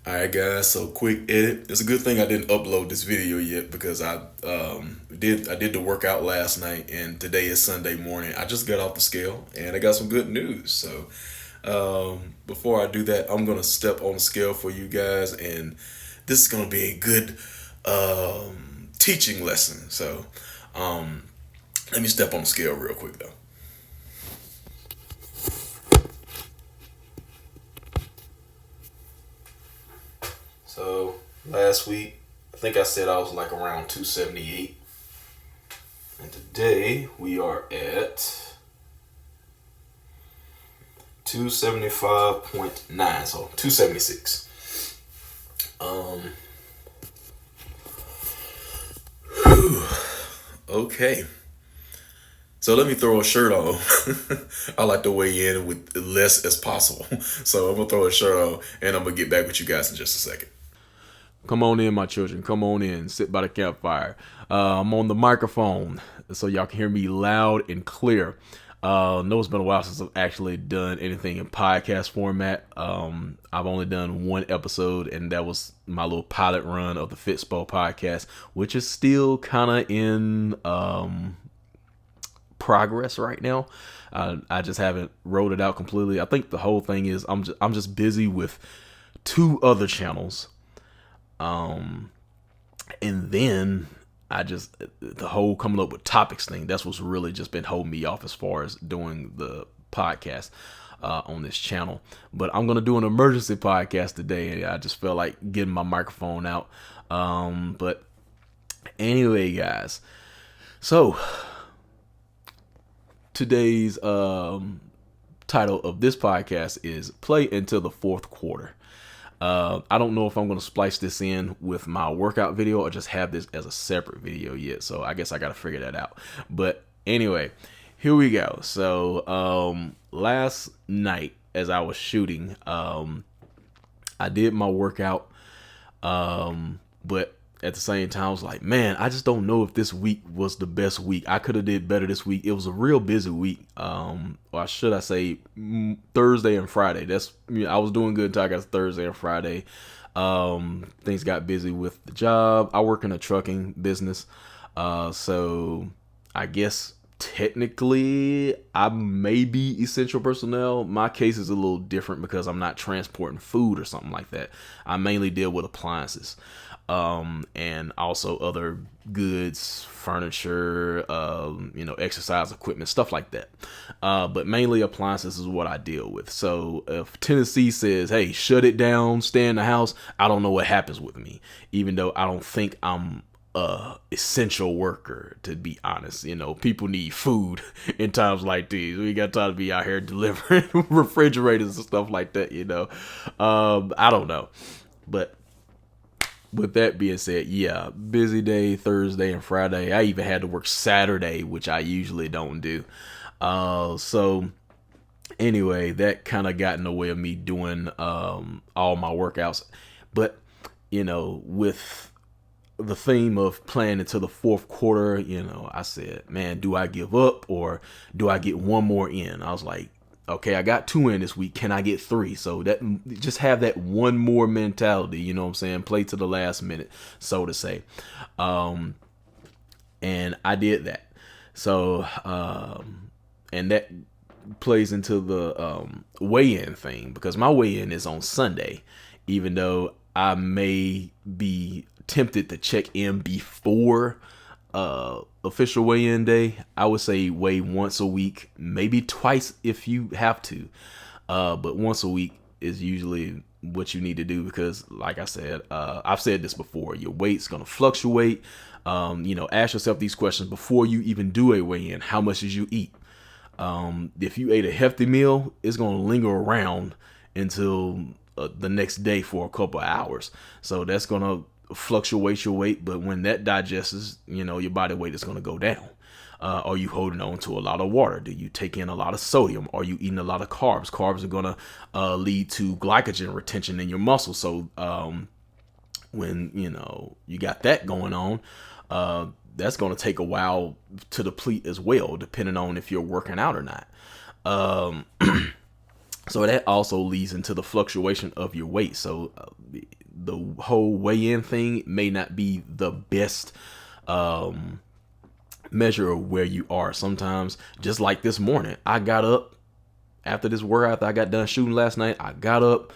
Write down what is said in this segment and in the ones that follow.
Alright guys, so quick edit. It's a good thing I didn't upload this video yet because I did the workout last night and today is Sunday morning. I just got off the scale and I got some good news. So before I do that, I'm gonna step on the scale for you guys, and this is gonna be a good teaching lesson. So um, let me step on the scale real quick though. So last week, I think I said I was like around 278. And today we are at 275.9, so 276. Um, okay. So let me throw a shirt on. I like to weigh in with less as possible. So I'm gonna throw a shirt on and I'm gonna get back with you guys in just a second. Come on in, my children. Come on in. Sit by the campfire. I'm on the microphone, so y'all can hear me loud and clear. Know it's been a while since I've actually done anything in podcast format. I've only done one episode, and that was my little pilot run of the Fitspod podcast, which is still kind of in progress right now. I just haven't wrote it out completely. I think the whole thing is I'm just busy with two other channels. And then the whole coming up with topics thing, that's what's really just been holding me off as far as doing the podcast on this channel. But I'm going to do an emergency podcast today. I just felt like getting my microphone out. But anyway, guys, so today's title of this podcast is Play Into the Fourth Quarter. I don't know if I'm going to splice this in with my workout video or just have this as a separate video yet. So I guess I got to figure that out. But anyway, here we go. So last night as I was shooting, I did my workout. But at the same time, I was like, man, I just don't know if this week was the best week. I could have did better this week. It was a real busy week. Or should I say Thursday and Friday. I was doing good until I got to Thursday and Friday. Things got busy with the job. I work in a trucking business. So I guess technically I may be essential personnel. My case is a little different because I'm not transporting food or something like that. I mainly deal with appliances. And also other goods, furniture, exercise equipment, stuff like that. But mainly appliances is what I deal with. So if Tennessee says, hey, shut it down, stay in the house, I don't know what happens with me, even though I don't think I'm essential worker, to be honest. People need food in times like these. We got time to be out here delivering refrigerators and stuff like that. I don't know, but with that being said, yeah, busy day Thursday and Friday. I even had to work Saturday, which I usually don't do. So anyway, that kind of got in the way of me doing all my workouts. But with the theme of playing into the fourth quarter, I said, man, do I give up or do I get one more in? I was like, okay, I got 2 in this week. Can I get 3? So that just have that one more mentality, you know what I'm saying? Play to the last minute, so to say. And I did that. So, and that plays into the weigh-in thing, because my weigh-in is on Sunday, even though I may be tempted to check in before official weigh-in day. I would say weigh once a week, maybe twice if you have to, but once a week is usually what you need to do, because like I said, I've said this before, your weight's going to fluctuate. Ask yourself these questions before you even do a weigh-in. How much did you eat? If you ate a hefty meal, it's going to linger around until the next day for a couple of hours, so that's going to fluctuate your weight. But when that digests, your body weight is going to go down. Are you holding on to a lot of water? Do you take in a lot of sodium? Are you eating a lot of carbs? Carbs are going to lead to glycogen retention in your muscles. So when you got that going on, that's going to take a while to deplete as well, depending on if you're working out or not. So that also leads into the fluctuation of your weight. So the whole weigh-in thing may not be the best measure of where you are. Sometimes, just like this morning, I got up after this workout that I got done shooting last night. I got up.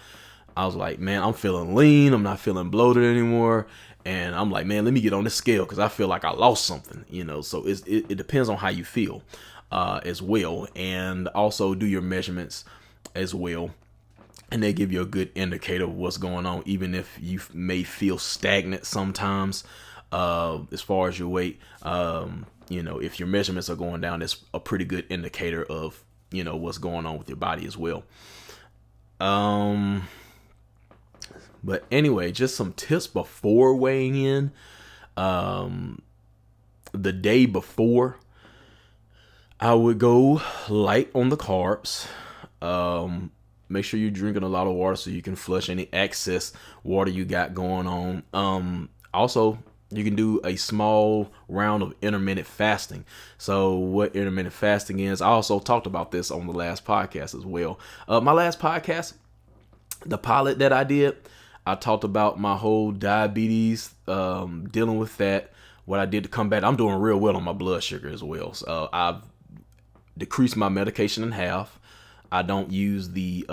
I was like, man, I'm feeling lean. I'm not feeling bloated anymore. And I'm like, man, let me get on this scale because I feel like I lost something, So it depends on how you feel as well. And also do your measurements as well. And they give you a good indicator of what's going on, even if you may feel stagnant sometimes as far as your weight. If your measurements are going down, it's a pretty good indicator of, what's going on with your body as well. But anyway, just some tips before weighing in. The day before, I would go light on the carbs. Make sure you're drinking a lot of water so you can flush any excess water you got going on. Also, you can do a small round of intermittent fasting. So what intermittent fasting is, I also talked about this on the last podcast as well. My last podcast, the pilot that I did, I talked about my whole diabetes, dealing with that, what I did to combat. I'm doing real well on my blood sugar as well. So I've decreased my medication in half. I don't use the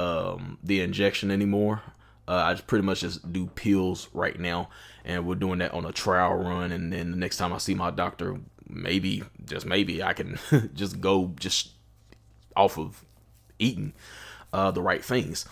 injection anymore. I just pretty much just do pills right now, and we're doing that on a trial run. And then the next time I see my doctor, maybe, just maybe, I can just go just off of eating the right things.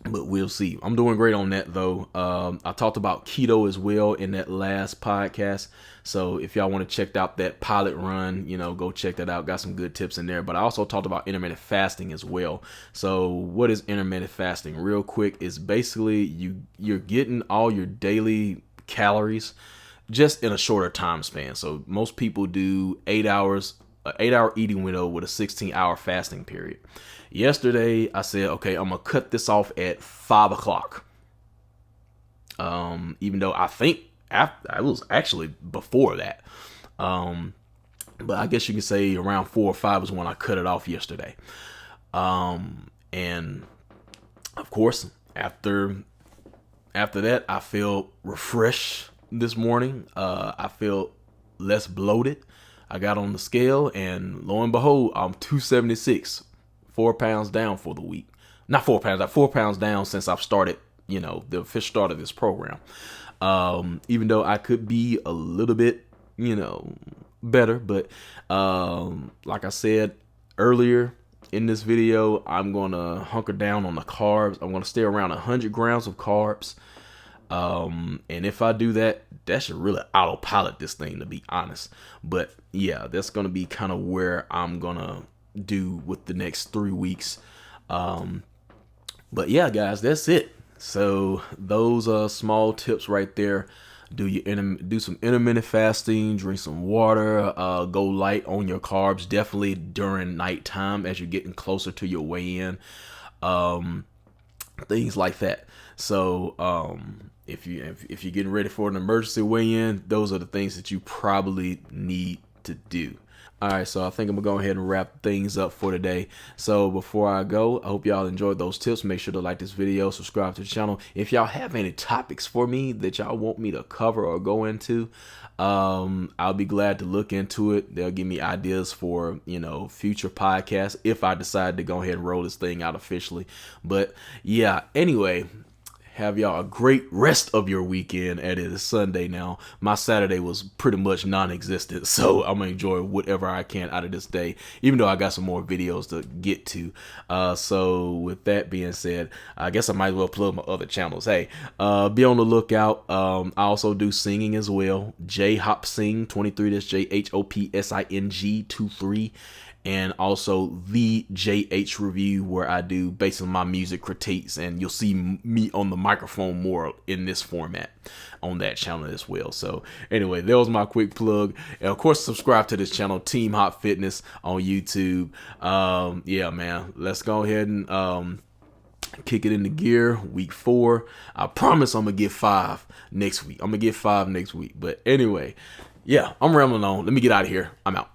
But we'll see. I'm doing great on that though. I talked about keto as well in that last podcast. So if y'all want to check out that pilot run, go check that out. Got some good tips in there. But I also talked about intermittent fasting as well. So what is intermittent fasting? Real quick, is basically you're getting all your daily calories just in a shorter time span. So most people do 8 hours, an 8-hour eating window with a 16-hour fasting period. Yesterday, I said, okay, I'm going to cut this off at 5 o'clock. Even though I think it was actually before that. But I guess you can say around 4 or 5 is when I cut it off yesterday. And of course, after that, I feel refreshed this morning. I feel less bloated. I got on the scale, and lo and behold, I'm 276. 4 pounds down for the week. Not 4 pounds, 4 pounds down since I've started, the official start of this program. Even though I could be a little bit, better. But like I said earlier in this video, I'm going to hunker down on the carbs. I'm going to stay around 100 grams of carbs. And if I do that, that should really autopilot this thing, to be honest. But yeah, that's going to be kind of where I'm going to do with the next 3 weeks. But yeah, guys, that's it. So those are small tips right there. Do some intermittent fasting, drink some water, go light on your carbs, definitely during nighttime as you're getting closer to your weigh-in, things like that. So if you're getting ready for an emergency weigh-in, those are the things that you probably need to do. All right, so I think I'm going to go ahead and wrap things up for today. So before I go, I hope y'all enjoyed those tips. Make sure to like this video, subscribe to the channel. If y'all have any topics for me that y'all want me to cover or go into, I'll be glad to look into it. They'll give me ideas for, future podcasts if I decide to go ahead and roll this thing out officially. But yeah, anyway, have y'all a great rest of your weekend. It is Sunday now. My Saturday was pretty much non-existent, so I'm gonna enjoy whatever I can out of this day, even though I got some more videos to get to. So with that being said, I guess I might as well plug my other channels. Hey, be on the lookout. I also do singing as well. JHopSing23. That's JHOPSING 23. And also the JH Review, where I do basically my music critiques, and you'll see me on the microphone more in this format on that channel as well. So anyway, that was my quick plug. And of course, subscribe to this channel, Team Hot Fitness on YouTube. Yeah, man, let's go ahead and kick it into gear. Week 4. I promise I'm gonna get 5 next week. But anyway, yeah, I'm rambling on. Let me get out of here. I'm out.